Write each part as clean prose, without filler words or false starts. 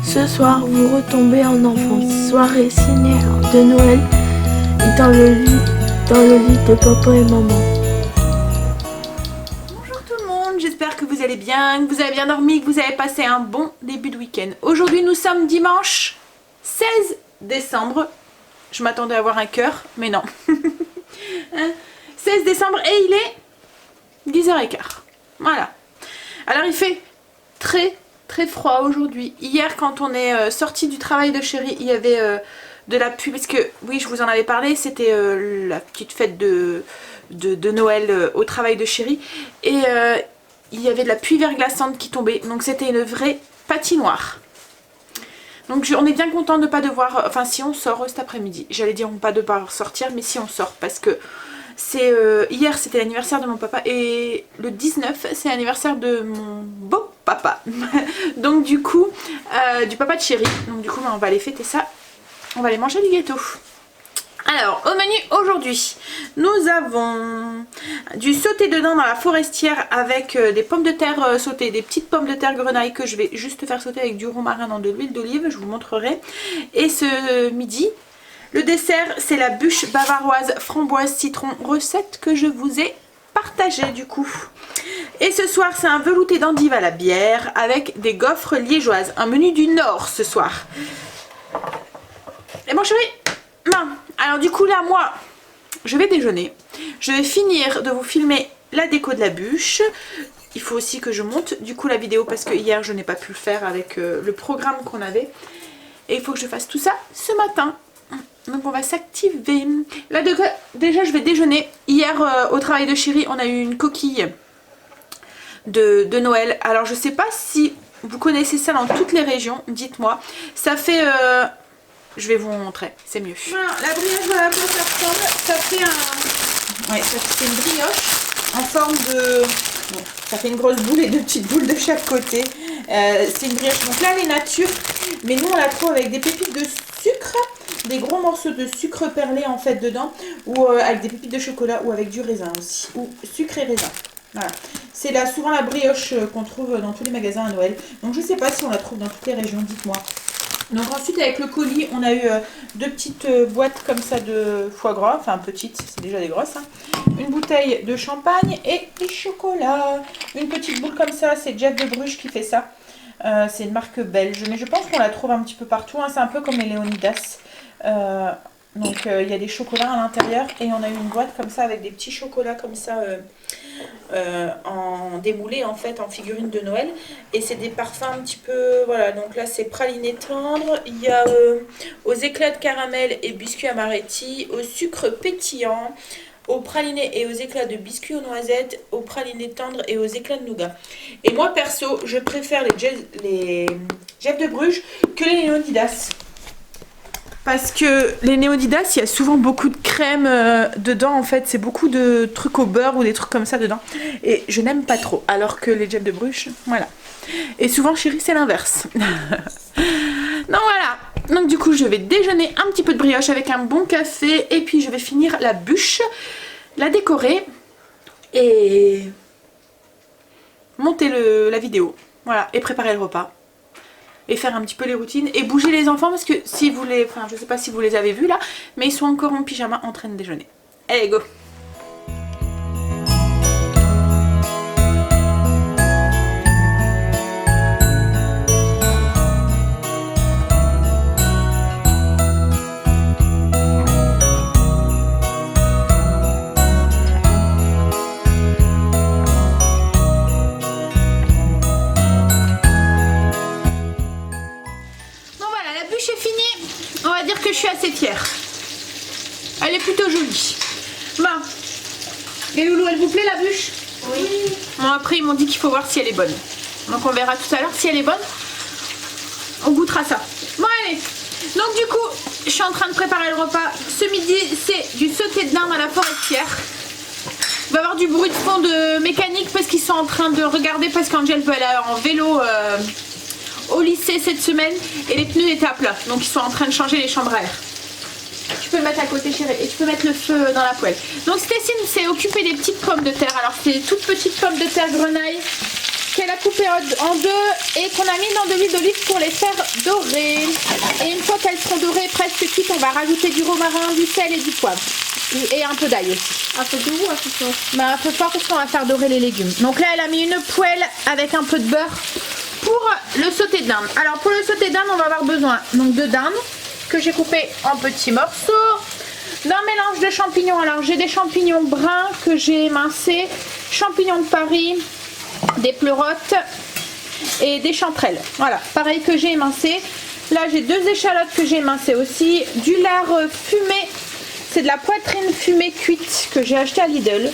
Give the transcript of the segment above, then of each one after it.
Ce soir, vous retombez en enfance. Soirée ciné de Noël et dans le lit de papa et maman. Bonjour tout le monde, j'espère que vous allez bien, que vous avez bien dormi, que vous avez passé un bon début de week-end. Aujourd'hui, nous sommes dimanche 16 décembre. Je m'attendais à avoir un cœur, mais non. 16 décembre et il est 10h15. Voilà. Alors il fait très froid aujourd'hui. Hier quand on est sorti du travail de chérie, il y avait de la pluie. Parce que oui, je vous en avais parlé, c'était la petite fête de Noël au travail de chérie. Et il y avait de la pluie verglaçante qui tombait. Donc c'était une vraie patinoire. Donc on est bien content de ne pas devoir... Enfin si on sort cet après-midi. J'allais dire on pas devoir sortir, mais si on sort. Parce que c'est hier c'était l'anniversaire de mon papa. Et le 19 c'est l'anniversaire de mon beau papa. Donc du coup, du papa de chérie. Donc du coup on va aller fêter ça. On va aller manger du gâteau. Alors, au menu aujourd'hui, nous avons du sauté de dents dans la forestière avec des pommes de terre sautées, des petites pommes de terre grenaille que je vais juste faire sauter avec du romarin dans de l'huile d'olive, je vous montrerai. Et ce midi, le dessert, c'est la bûche bavaroise framboise citron, recette que je vous ai partagée du coup. Et ce soir, c'est un velouté d'endive à la bière avec des gaufres liégeoises, un menu du Nord ce soir. Et bon chérie, non. Alors du coup là moi je vais déjeuner, je vais finir de vous filmer la déco de la bûche. Il faut aussi que je monte du coup la vidéo parce que hier je n'ai pas pu le faire avec le programme qu'on avait. Et il faut que je fasse tout ça ce matin. Donc on va s'activer. Là déjà je vais déjeuner. Hier au travail de chérie on a eu une coquille de Noël. Alors je sais pas si vous connaissez ça dans toutes les régions, dites-moi. Ça fait... je vais vous montrer, c'est mieux. Voilà, la brioche, voilà à quoi ça ressemble. Ça fait un... Ouais, ça fait une brioche en forme de... Bon, ça fait une grosse boule et deux petites boules de chaque côté. C'est une brioche, donc là elle est nature. Mais nous on la trouve avec des pépites de sucre, des gros morceaux de sucre perlé en fait dedans. Ou avec des pépites de chocolat ou avec du raisin aussi. Ou sucre et raisin. Voilà. C'est là souvent la brioche qu'on trouve dans tous les magasins à Noël. Donc je sais pas si on la trouve dans toutes les régions, dites-moi. Donc ensuite avec le colis on a eu deux petites boîtes comme ça de foie gras, enfin petites, c'est déjà des grosses, hein. Une bouteille de champagne et des chocolats. Une petite boule comme ça, c'est Jeff de Bruges qui fait ça. C'est une marque belge, mais je pense qu'on la trouve un petit peu partout, hein. C'est un peu comme les Léonidas. Donc il y a des chocolats à l'intérieur et on a eu une boîte comme ça avec des petits chocolats comme ça en démoulé en fait, en figurine de Noël. Et c'est des parfums un petit peu, voilà, donc là c'est praliné tendre, il y a aux éclats de caramel et biscuits amaretti, au sucre pétillant, aux pralinés et aux éclats de biscuits aux noisettes, aux pralinés tendres et aux éclats de nougat. Et moi perso je préfère les Jeff de Bruges que les Léonidas. Parce que les Léonidas, il y a souvent beaucoup de crème dedans en fait, c'est beaucoup de trucs au beurre ou des trucs comme ça dedans. Et je n'aime pas trop, alors que les Jeff de Bruges, voilà. Et souvent chérie c'est l'inverse. Donc voilà, donc du coup je vais déjeuner un petit peu de brioche avec un bon café. Et puis je vais finir la bûche, la décorer et monter la vidéo. Voilà, et préparer le repas. Et faire un petit peu les routines et bouger les enfants parce que si vous les... Enfin je sais pas si vous les avez vus là, mais ils sont encore en pyjama en train de déjeuner. Allez go! Que je suis assez fière. Elle est plutôt jolie. Bon. Les loulous, elle vous plaît la bûche? Oui. Bon, après ils m'ont dit qu'il faut voir si elle est bonne. Donc on verra tout à l'heure si elle est bonne. On goûtera ça. Bon allez. Donc du coup, je suis en train de préparer le repas. Ce midi, c'est du sauté de dinde à la forestière. Il va y avoir du bruit de fond de mécanique parce qu'ils sont en train de regarder parce qu'Angel peut aller en vélo au lycée cette semaine et les pneus étaient à plat, donc ils sont en train de changer les chambres à air. Tu peux le mettre à côté chérie et tu peux mettre le feu dans la poêle. Donc Stécine s'est occupée des petites pommes de terre. Alors c'est des toutes petites pommes de terre grenaille qu'elle a coupé en deux et qu'on a mis dans de l'huile d'olive pour les faire dorer. Et une fois qu'elles seront dorées, presque cuites, on va rajouter du romarin, du sel et du poivre. Et un peu d'ail aussi. Un peu de où, un peu fort? Bah, un peu fort parce qu'on va faire dorer les légumes. Donc là, elle a mis une poêle avec un peu de beurre pour le sauté de dinde. Alors pour le sauté de dinde, on va avoir besoin donc de dinde que j'ai coupé en petits morceaux. D'un mélange de champignons. Alors j'ai des champignons bruns que j'ai émincés, champignons de Paris, des pleurotes et des chanterelles. Voilà, pareil que j'ai émincé. Là j'ai 2 échalotes que j'ai émincées aussi, du lard fumé, c'est de la poitrine fumée cuite que j'ai acheté à Lidl,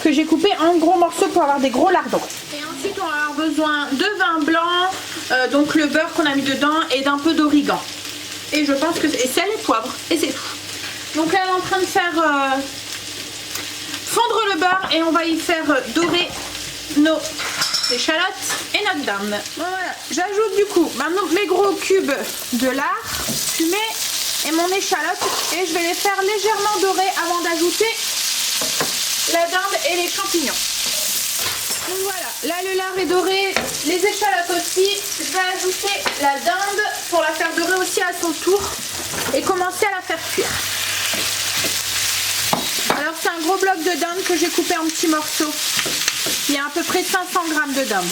que j'ai coupé en gros morceaux pour avoir des gros lardons. Et ensuite on va avoir besoin de vin blanc, donc le beurre qu'on a mis dedans et d'un peu d'origan. Et je pense que c'est sel et poivre et c'est tout. Donc là elle est en train de faire fondre le beurre et on va y faire dorer nos échalotes et notre dinde. Voilà. J'ajoute du coup maintenant mes gros cubes de lard fumé et mon échalote et je vais les faire légèrement dorer avant d'ajouter la dinde et les champignons. Donc voilà, là le lard est doré, les échalotes aussi. Je vais ajouter la dinde pour la faire dorer aussi à son tour et commencer à la faire cuire. Alors c'est un gros bloc de dinde que j'ai coupé en petits morceaux. Il y a à peu près 500 g de dinde.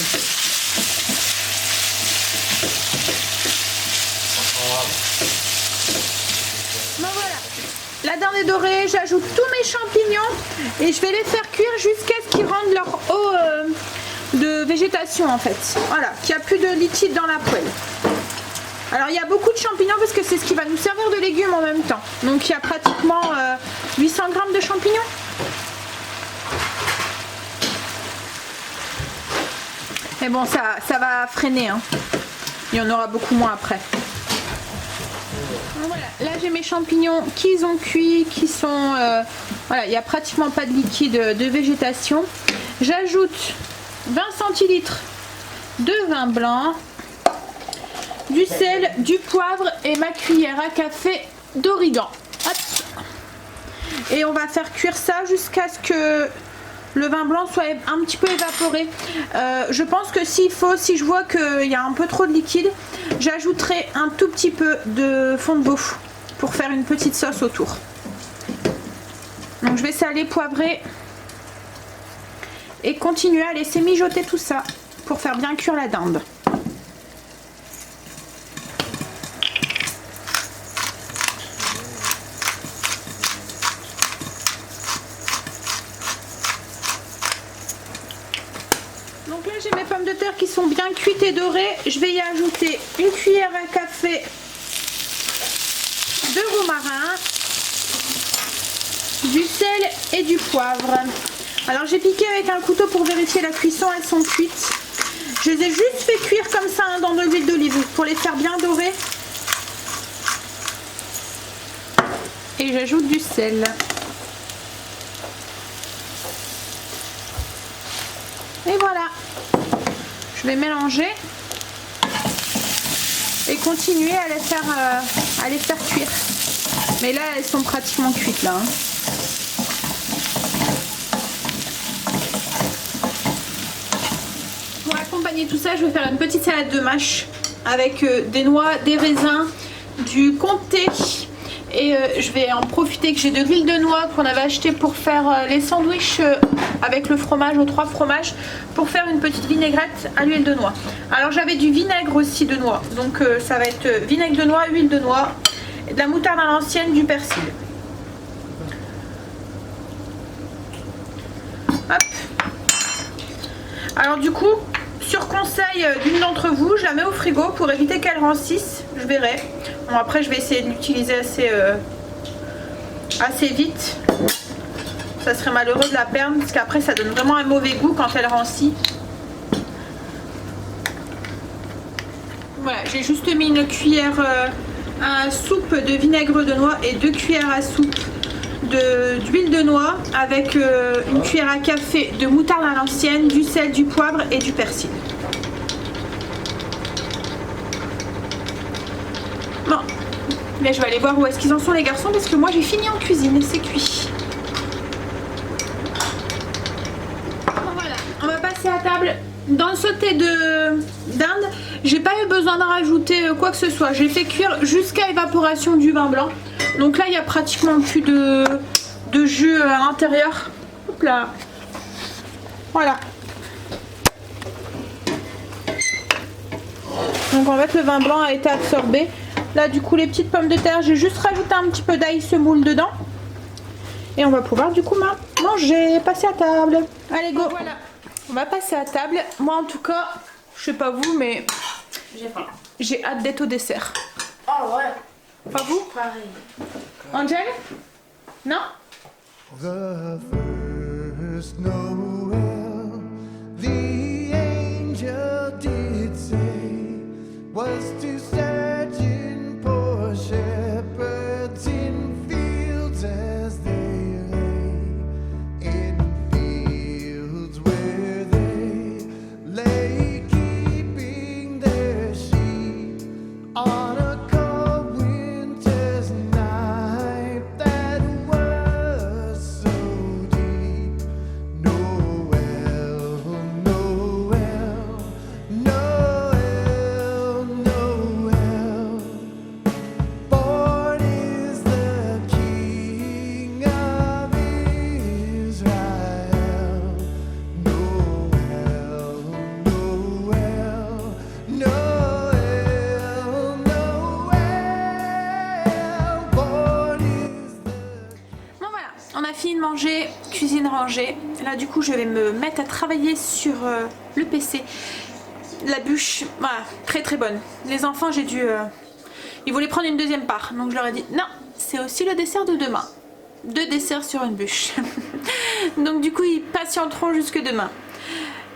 Bon voilà, la dinde est dorée, j'ajoute tous mes champignons et je vais les faire cuire jusqu'à ce qu'ils rendent leur eau de végétation en fait. Voilà, qu'il n'y a plus de liquide dans la poêle. Alors il y a beaucoup de champignons parce que c'est ce qui va nous servir de légumes en même temps. Donc il y a pratiquement 800 g de champignons. Mais bon ça va freiner, hein. Il y en aura beaucoup moins après. Donc, voilà. Là j'ai mes champignons qui ont cuit, qui sont... voilà, il n'y a pratiquement pas de liquide de végétation. J'ajoute 20 centilitres de vin blanc, du sel, du poivre et ma cuillère à café d'origan. Et on va faire cuire ça jusqu'à ce que le vin blanc soit un petit peu évaporé. Je pense que si je vois qu'il y a un peu trop de liquide, j'ajouterai un tout petit peu de fond de veau pour faire une petite sauce autour. Donc je vais saler, poivrer et continuer à laisser mijoter tout ça pour faire bien cuire la dinde. Donc là j'ai mes pommes de terre qui sont bien cuites et dorées. Je vais y ajouter une cuillère à café de romarin, du sel et du poivre. Alors j'ai piqué avec un couteau pour vérifier la cuisson, elles sont cuites. Je les ai juste fait cuire comme ça hein, dans de l'huile d'olive pour les faire bien dorer. Et j'ajoute du sel. Et voilà. Je vais mélanger et continuer à les faire cuire. Mais là elles sont pratiquement cuites là. Hein. Pour accompagner tout ça, je vais faire une petite salade de mâche avec des noix, des raisins, du comté. Et je vais en profiter que j'ai de l'huile de noix qu'on avait acheté pour faire les sandwichs avec le fromage aux 3 fromages, pour faire une petite vinaigrette à l'huile de noix. Alors j'avais du vinaigre aussi de noix, donc ça va être vinaigre de noix, huile de noix, de la moutarde à l'ancienne, du persil. Hop. Alors du coup, sur conseil d'une d'entre vous, je la mets au frigo pour éviter qu'elle rancisse, je verrai. Bon, après je vais essayer de l'utiliser assez vite. Ça serait malheureux de la perdre parce qu'après ça donne vraiment un mauvais goût quand elle rancit. Voilà, j'ai juste mis une cuillère à soupe de vinaigre de noix et 2 cuillères à soupe d'huile de noix avec une cuillère à café de moutarde à l'ancienne, du sel, du poivre et du persil. Bon, mais je vais aller voir où est-ce qu'ils en sont les garçons parce que moi j'ai fini en cuisine et c'est cuit. Bon, voilà, on va passer à table Dans le sauté d'Inde, j'ai pas eu besoin de rajouter quoi que ce soit. J'ai fait cuire jusqu'à évaporation du vin blanc. Donc là, il y a pratiquement plus de jus à l'intérieur. Hop là. Voilà. Donc en fait, le vin blanc a été absorbé. Là, du coup, les petites pommes de terre, j'ai juste rajouté un petit peu d'ail semoule dedans. Et on va pouvoir du coup manger, passer à table. Allez, go. Voilà. On va passer à table. Moi, en tout cas, je sais pas vous, mais J'ai faim. j'ai hâte d'être au dessert. Oh ouais. Pas vous? Pareil. Angel? Non? The first Noel, the angel did say, was to search in poor shepherds in fields as they lay, in fields where they lay keeping their sheep on a cold winter's night that was so deep. Noel, Noel, Noel, Noel. Born is the King of Israel. Noel, Noel, Noel, Noel. Born is the... Bon voilà, on a fini de manger, cuisine rangée. Là du coup je vais me mettre à travailler sur le PC. La bûche, voilà, très très bonne. Les enfants j'ai dû... Ils voulaient prendre une deuxième part, donc je leur ai dit non, c'est aussi le dessert de demain. 2 desserts sur une bûche. Donc du coup ils patienteront jusque demain.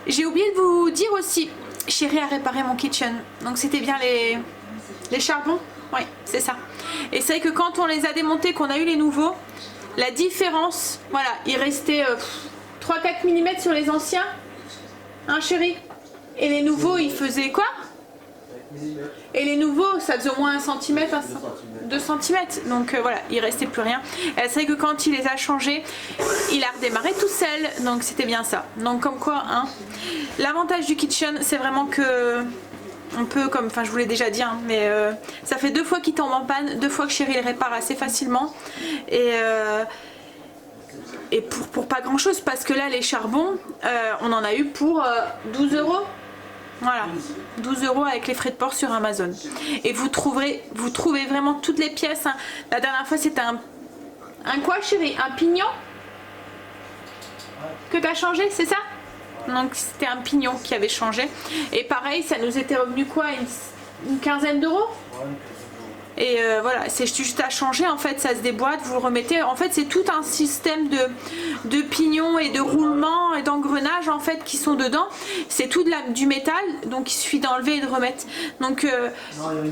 J'ai oublié de vous dire aussi, chérie a réparé mon kitchen. Donc c'était bien les charbons. Oui, c'est ça. Et c'est vrai que quand on les a démontés, qu'on a eu les nouveaux, la différence, voilà, il restait 3-4 mm sur les anciens. Hein chérie? Et les nouveaux, ils faisaient quoi? Et les nouveaux, ça faisait au moins 1 cm, 2 cm. Donc voilà, il restait plus rien. Et c'est vrai que quand il les a changés, il a redémarré tout seul. Donc c'était bien ça. Donc comme quoi, hein, l'avantage du kitchen, c'est vraiment que on peut, comme, enfin je vous l'ai déjà dit, hein, mais ça fait 2 fois qu'il tombe en panne, 2 fois que chérie le répare assez facilement. Et pour pas grand chose, parce que là les charbons, on en a eu pour 12 €. Voilà, 12 € avec les frais de port sur Amazon. Et vous trouvez vraiment toutes les pièces. Hein. La dernière fois c'était un quoi chérie? Un pignon que tu as changé, c'est ça? Donc c'était un pignon qui avait changé. Et pareil, ça nous était revenu quoi? Une quinzaine d'euros? Et voilà, c'est juste à changer, en fait ça se déboîte, vous le remettez, en fait c'est tout un système de pignons et de roulements et d'engrenages en fait qui sont dedans, c'est tout du métal, donc il suffit d'enlever et de remettre. Donc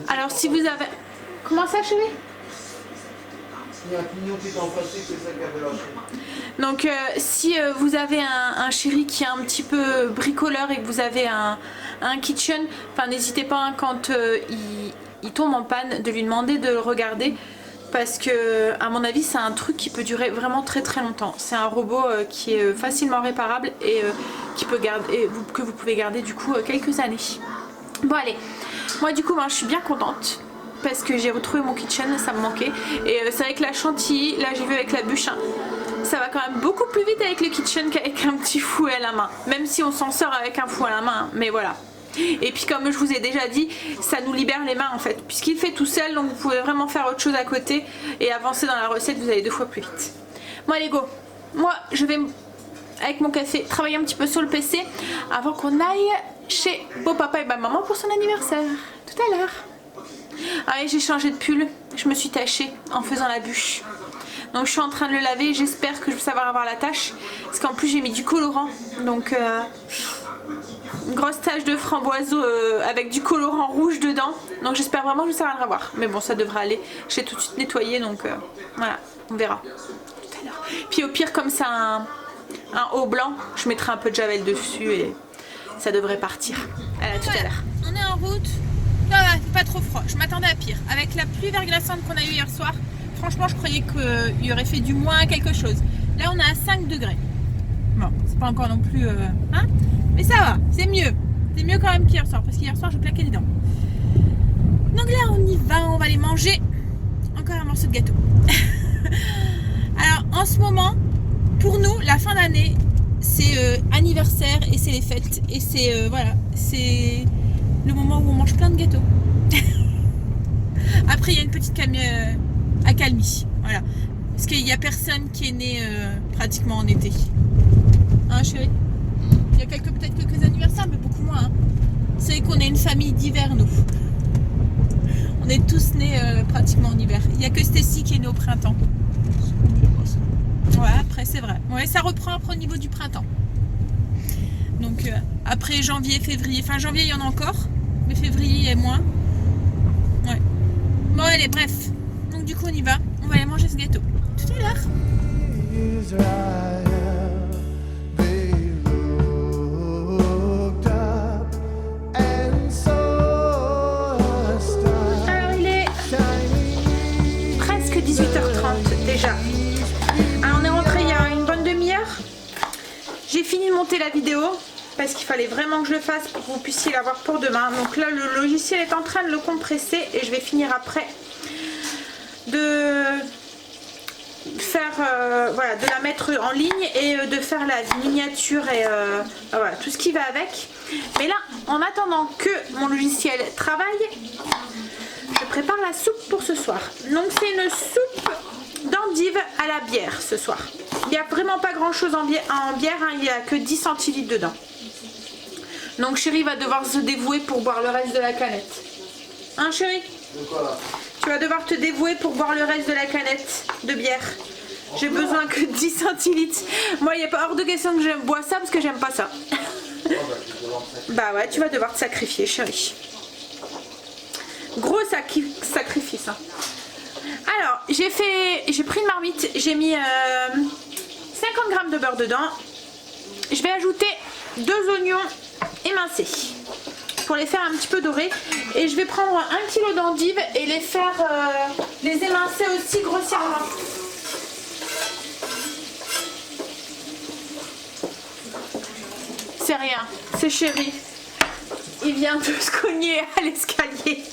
alors si vous avez... Comment ça chérie? Il y a un pignon qui est en plastique, c'est ça qui avait lâché. Donc si vous avez un chéri qui est un petit peu bricoleur et que vous avez un kitchen, enfin n'hésitez pas hein, quand il tombe en panne de lui demander de le regarder, parce que à mon avis c'est un truc qui peut durer vraiment très très longtemps. C'est un robot qui est facilement réparable et qui peut garder, que vous pouvez garder du coup quelques années. Bon allez, moi du coup je suis bien contente parce que j'ai retrouvé mon kitchen, ça me manquait. Et c'est vrai que la chantilly, là j'ai vu avec la bûche, hein, ça va quand même beaucoup plus vite avec le kitchen qu'avec un petit fouet à la main. Même si on s'en sort avec un fouet à la main, hein, mais voilà. Et puis comme je vous ai déjà dit, ça nous libère les mains en fait, puisqu'il fait tout seul, donc vous pouvez vraiment faire autre chose à côté et avancer dans la recette, vous allez 2 fois plus vite. Bon allez go, moi je vais avec mon café travailler un petit peu sur le PC avant qu'on aille chez beau papa et ma maman pour son anniversaire, tout à l'heure. Allez, j'ai changé de pull, je me suis tachée en faisant la bûche. Donc je suis en train de le laver, j'espère que je vais savoir avoir la tâche, parce qu'en plus j'ai mis du colorant, donc une grosse tache de framboise avec du colorant rouge dedans, donc j'espère vraiment que je vais savoir le revoir. Mais bon, ça devrait aller, j'ai tout de suite nettoyé, donc voilà, on verra tout à l'heure. Puis au pire, comme c'est un haut blanc, je mettrai un peu de javel dessus et ça devrait partir. À tout à l'heure. On est en route. Non, c'est pas trop froid, je m'attendais à pire. Avec la pluie verglaçante qu'on a eue hier soir, franchement je croyais qu'il y aurait fait du moins quelque chose. Là on est à 5 degrés. Bon, c'est pas encore non plus... hein, Mais ça va, c'est mieux. C'est mieux quand même qu'hier soir, parce qu'hier soir je claquais les dents. Donc là on y va, on va aller manger encore un morceau de gâteau. Alors en ce moment, pour nous, la fin d'année, c'est anniversaire et c'est les fêtes. Et c'est voilà, c'est le moment où on mange plein de gâteaux. Après il y a une petite accalmie, voilà. Parce qu'il n'y a personne qui est né pratiquement en été. Hein chérie? Il y a peut-être quelques anniversaires, mais beaucoup moins. Hein. C'est qu'on est une famille d'hiver, nous. On est tous nés pratiquement en hiver. Il n'y a que Stécie qui est née au printemps. Ouais, après c'est vrai. Ouais, ça reprend après au niveau du printemps. Donc après janvier, février. Enfin janvier il y en a encore, mais février il y a moins. Ouais. Bon allez, bref. Donc du coup on y va. On va aller manger ce gâteau. Tout à l'heure. Alors il est presque 18h30 déjà. Alors on est rentré il y a une bonne demi-heure. J'ai fini de monter la vidéo parce qu'il fallait vraiment que je le fasse pour que vous puissiez l'avoir pour demain. Donc là le logiciel est en train de le compresser et je vais finir après de faire voilà, de la mettre en ligne et de faire la miniature et voilà, tout ce qui va avec. Mais là en attendant que mon logiciel travaille, je prépare la soupe pour ce soir. Donc c'est une soupe d'endive à la bière ce soir. Il n'y a vraiment pas grand chose en bière, hein, il n'y a que 10 centilitres dedans. Donc chérie va devoir se dévouer pour boire le reste de la canette. Hein chérie? Tu vas devoir te dévouer pour boire le reste de la canette de bière. J'ai besoin que 10 centilitres. Moi il n'y a pas hors de question que je bois ça parce que j'aime pas ça. Bah ouais, tu vas devoir te sacrifier chérie. Gros sacrifice hein. Alors j'ai pris une marmite, j'ai mis 50 g de beurre dedans. Je vais ajouter 2 oignons émincés pour les faire un petit peu dorés et je vais prendre 1 kg d'endives et les faire les émincer aussi grossièrement. C'est rien, c'est chéri. Il vient de se cogner à l'escalier.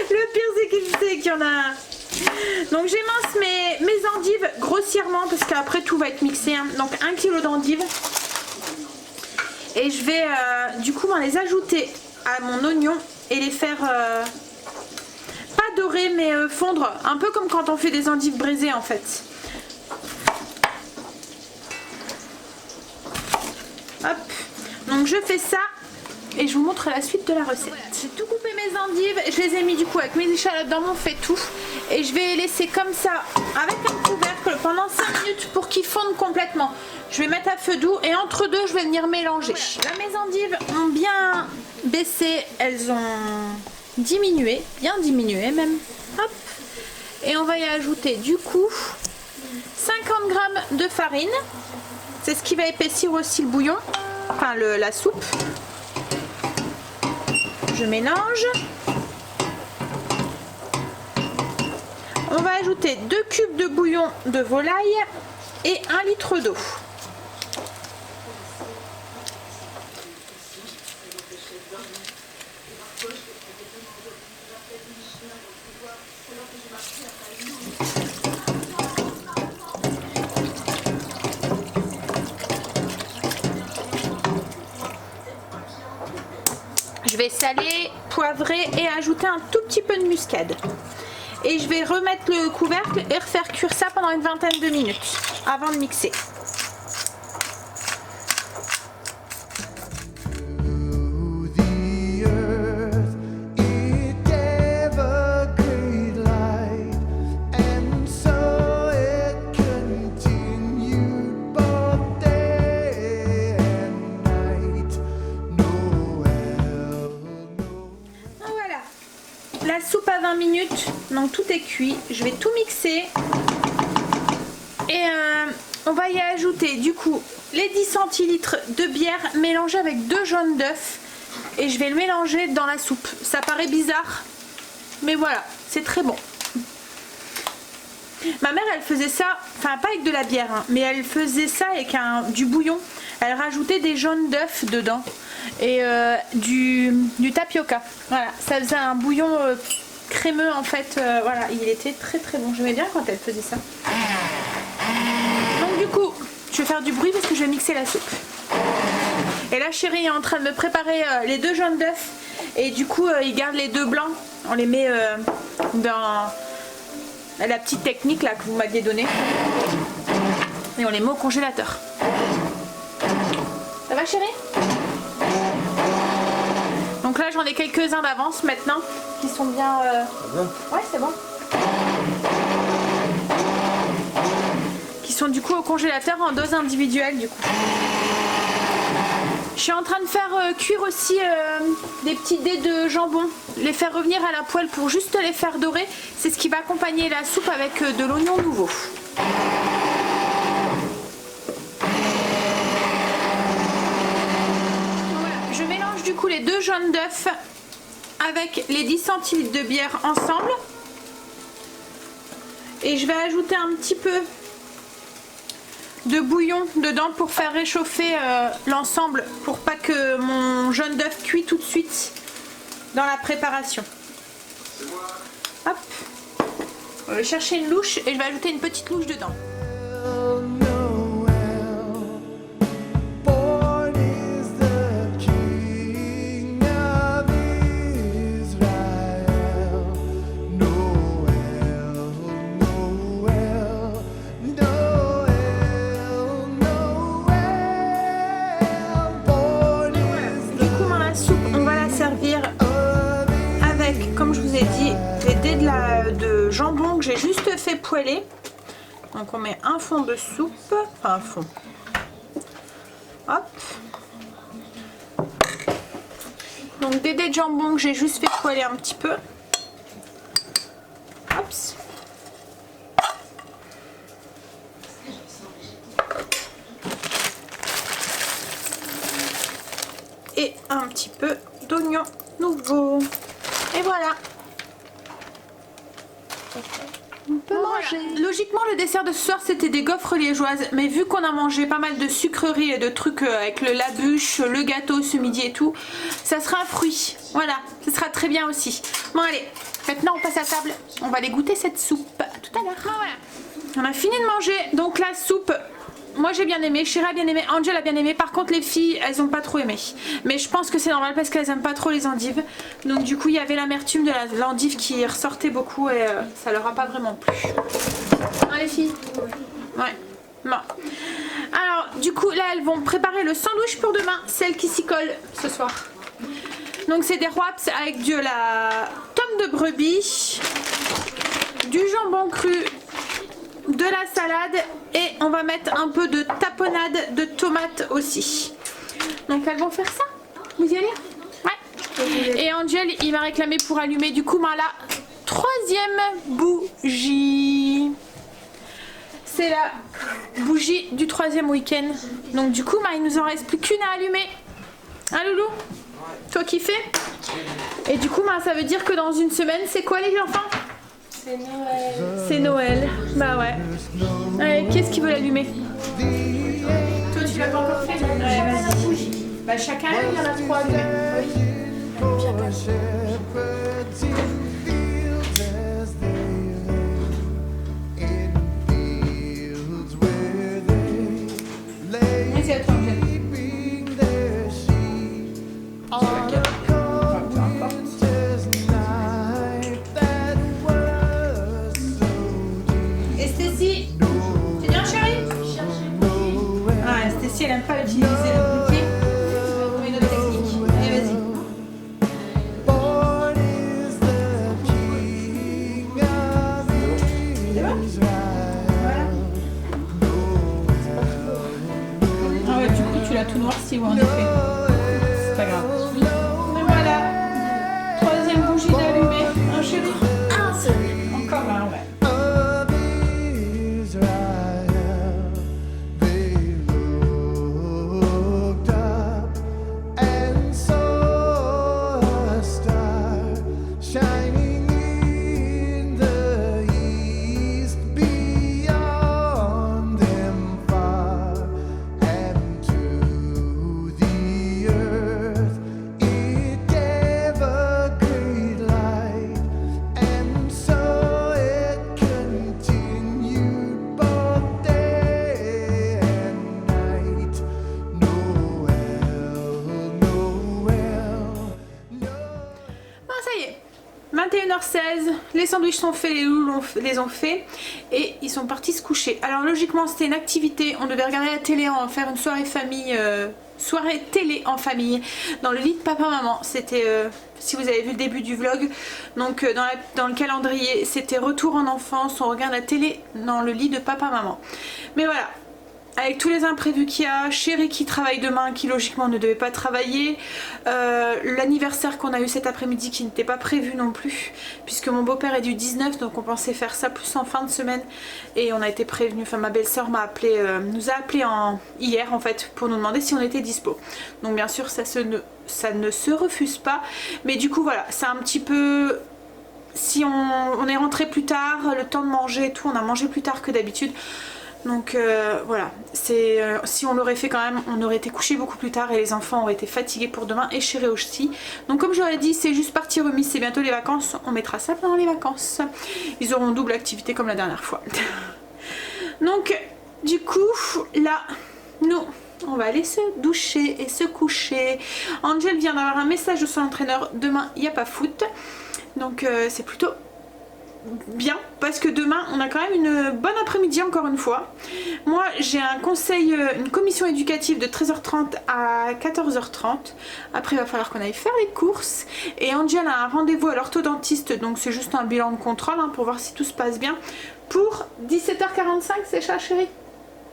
Le pire c'est qu'il sait qu'il y en a un. Donc j'émince mes endives grossièrement parce qu'après tout va être mixé hein. Donc 1 kg d'endives. Et je vais du coup les ajouter à mon oignon et les faire pas dorer mais fondre un peu comme quand on fait des endives braisées en fait. Hop, donc je fais ça et je vous montre la suite de la recette. Voilà, j'ai tout coupé mes endives, je les ai mis du coup avec mes échalotes dans mon faitout et je vais les laisser comme ça avec un couvercle pendant 5 minutes pour qu'ils fondent complètement. Je vais mettre à feu doux et entre deux je vais venir mélanger. Voilà. Là mes endives ont bien baissé, elles ont diminué, bien diminué même. Hop. Et on va y ajouter du coup 50 g de farine. C'est ce qui va épaissir aussi le bouillon, enfin la soupe. Je mélange. On va ajouter 2 cubes de bouillon de volaille et 1 litre d'eau. Je vais saler, poivrer et ajouter un tout petit peu de muscade. Et je vais remettre le couvercle et refaire cuire ça pendant une vingtaine de minutes avant de mixer. La soupe à 20 minutes, donc tout est cuit. Je vais tout mixer et on va y ajouter du coup les 10 centilitres de bière mélangés avec 2 jaunes d'œufs et je vais le mélanger dans la soupe. Ça paraît bizarre, mais voilà, c'est très bon. Ma mère, elle faisait ça, enfin pas avec de la bière, hein, mais elle faisait ça avec du bouillon. Elle rajoutait des jaunes d'œufs dedans et du tapioca. Voilà, ça faisait un bouillon crémeux en fait. Voilà, il était très très bon. J'aimais bien quand elle faisait ça. Donc du coup, je vais faire du bruit parce que je vais mixer la soupe. Et là, chérie est en train de me préparer les 2 jaunes d'œufs et du coup, il garde les 2 blancs. On les met dans la petite technique là que vous m'aviez donnée et on les met au congélateur. Ça va chérie? Donc là j'en ai quelques-uns d'avance maintenant qui sont bien... Ouais c'est bon. Qui sont du coup au congélateur en dose individuelle du coup. Je suis en train de faire cuire aussi des petits dés de jambon, les faire revenir à la poêle pour juste les faire dorer. C'est ce qui va accompagner la soupe avec de l'oignon nouveau. Voilà, je mélange du coup les 2 jaunes d'œufs avec les 10 centilitres de bière ensemble. Et je vais ajouter un petit peu de bouillon dedans pour faire réchauffer l'ensemble pour pas que mon jaune d'œuf cuit tout de suite dans la préparation. Hop. Je vais chercher une louche et je vais ajouter une petite louche dedans. De jambon que j'ai juste fait poêler. Donc on met un fond de soupe, enfin un fond. Hop. Donc des dés de jambon que j'ai juste fait poêler un petit peu. Hop. Et un petit peu d'oignon nouveau. Et voilà. On peut manger. Logiquement le dessert de ce soir c'était des gaufres liégeoises, mais vu qu'on a mangé pas mal de sucreries et de trucs avec la bûche, le gâteau ce midi et tout, ça sera un fruit. Voilà, ce sera très bien aussi. Bon allez, maintenant on passe à table, on va aller goûter cette soupe. À tout à l'heure. Voilà. On a fini de manger, donc la soupe, moi j'ai bien aimé, Chérie a bien aimé, Angel a bien aimé. Par contre les filles elles ont pas trop aimé, mais je pense que c'est normal parce qu'elles aiment pas trop les endives. Donc du coup il y avait l'amertume de l'endive qui ressortait beaucoup et ça leur a pas vraiment plu. Hein les filles? Ouais. Bon. Alors du coup là elles vont préparer le sandwich pour demain, celle qui s'y colle ce soir. Donc c'est des wraps avec de la tome de brebis, du jambon cru, de la salade et on va mettre un peu de tapenade de tomates aussi. Donc elles vont faire ça. Vous y allez? Ouais. Et Angel il m'a réclamé pour allumer du coup la 3e bougie. C'est la bougie du 3e week-end. Donc du coup il nous en reste plus qu'une à allumer. Hein Loulou? Toi qui fais? Et du coup ça veut dire que dans une semaine c'est quoi les enfants? C'est Noël. C'est Noël. Bah ouais. Allez, qui est-ce qui veut l'allumer? Toi tu l'as pas encore fait? Ouais, vas-y. Bah chacun il y en a 3 à allumer. Vas-y à toi. Elle aime pas utiliser le bouquet. On va trouver une autre technique. Allez, vas-y. C'est bon? Voilà. Ah ouais, du coup, tu l'as tout noirci, ouais, en effet. C'est pas grave. Et voilà. 3e bougie d'allumée. Un chéri. Un seul. Encore un, ouais. Shining in the east. ça y est, 21h16, les sandwichs sont faits, les loulous les ont faits et ils sont partis se coucher. Alors logiquement c'était une activité, on devait regarder la télé, faire une soirée famille, soirée télé en famille dans le lit de papa-maman. C'était, si vous avez vu le début du vlog, donc dans le calendrier c'était retour en enfance, on regarde la télé dans le lit de papa-maman. Mais voilà. Avec tous les imprévus qu'il y a, Chéri qui travaille demain, qui logiquement ne devait pas travailler, l'anniversaire qu'on a eu cet après-midi qui n'était pas prévu non plus, puisque mon beau-père est du 19, donc on pensait faire ça plus en fin de semaine, et on a été prévenu, enfin ma belle-sœur m'a appelé, nous a appelé hier en fait, pour nous demander si on était dispo. Donc bien sûr ça ne se refuse pas, mais du coup voilà, c'est un petit peu... Si on est rentré plus tard, le temps de manger et tout, on a mangé plus tard que d'habitude. Donc voilà, si on l'aurait fait quand même, on aurait été couché beaucoup plus tard et les enfants auraient été fatigués pour demain et Chéri aussi. Donc comme j'aurais dit, c'est juste partie remise, c'est bientôt les vacances, on mettra ça pendant les vacances. Ils auront double activité comme la dernière fois. Donc du coup, là, nous, on va aller se doucher et se coucher. Angel vient d'avoir un message de son entraîneur, demain il n'y a pas foot. Donc c'est plutôt... bien parce que demain on a quand même une bonne après-midi encore une fois. Moi j'ai un conseil, une commission éducative de 13h30 à 14h30. Après il va falloir qu'on aille faire les courses et Angel a un rendez-vous à l'orthodontiste, donc c'est juste un bilan de contrôle pour voir si tout se passe bien pour 17h45. C'est ça Chéri?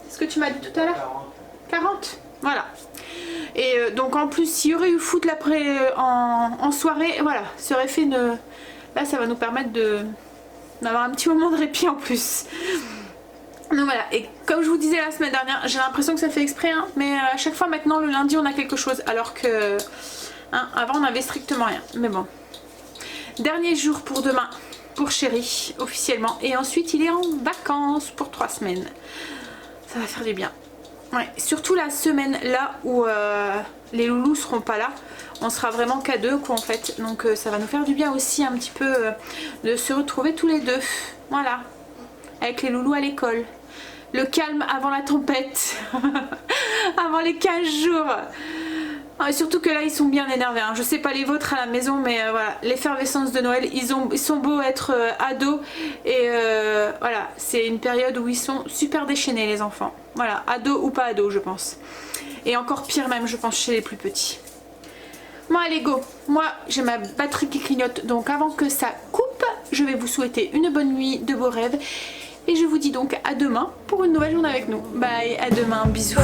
C'est ce que tu m'as dit tout à l'heure? 40. Voilà. Et donc en plus s'il y aurait eu foot l'après en soirée, voilà, ça aurait fait une... Là ça va nous permettre d'avoir un petit moment de répit en plus. Donc voilà, et comme je vous disais la semaine dernière, j'ai l'impression que ça fait exprès, mais à chaque fois maintenant le lundi on a quelque chose, alors que avant on n'avait strictement rien. Mais bon, dernier jour pour demain pour Chéri officiellement, et ensuite il est en vacances pour 3 semaines. Ça va faire du bien. Ouais, surtout la semaine là où les loulous seront pas là, on sera vraiment qu'à deux quoi en fait, donc ça va nous faire du bien aussi un petit peu de se retrouver tous les deux, voilà, avec les loulous à l'école, le calme avant la tempête, avant les 15 jours. Et surtout que là ils sont bien énervés, je sais pas les vôtres à la maison, mais voilà, l'effervescence de Noël, ils sont beaux être ados et voilà, c'est une période où ils sont super déchaînés les enfants, voilà, ados ou pas ados je pense, et encore pire même je pense chez les plus petits. Bon allez go, moi j'ai ma batterie qui clignote, donc avant que ça coupe, je vais vous souhaiter une bonne nuit, de beaux rêves, et je vous dis donc à demain pour une nouvelle journée avec nous. Bye, à demain, bisous.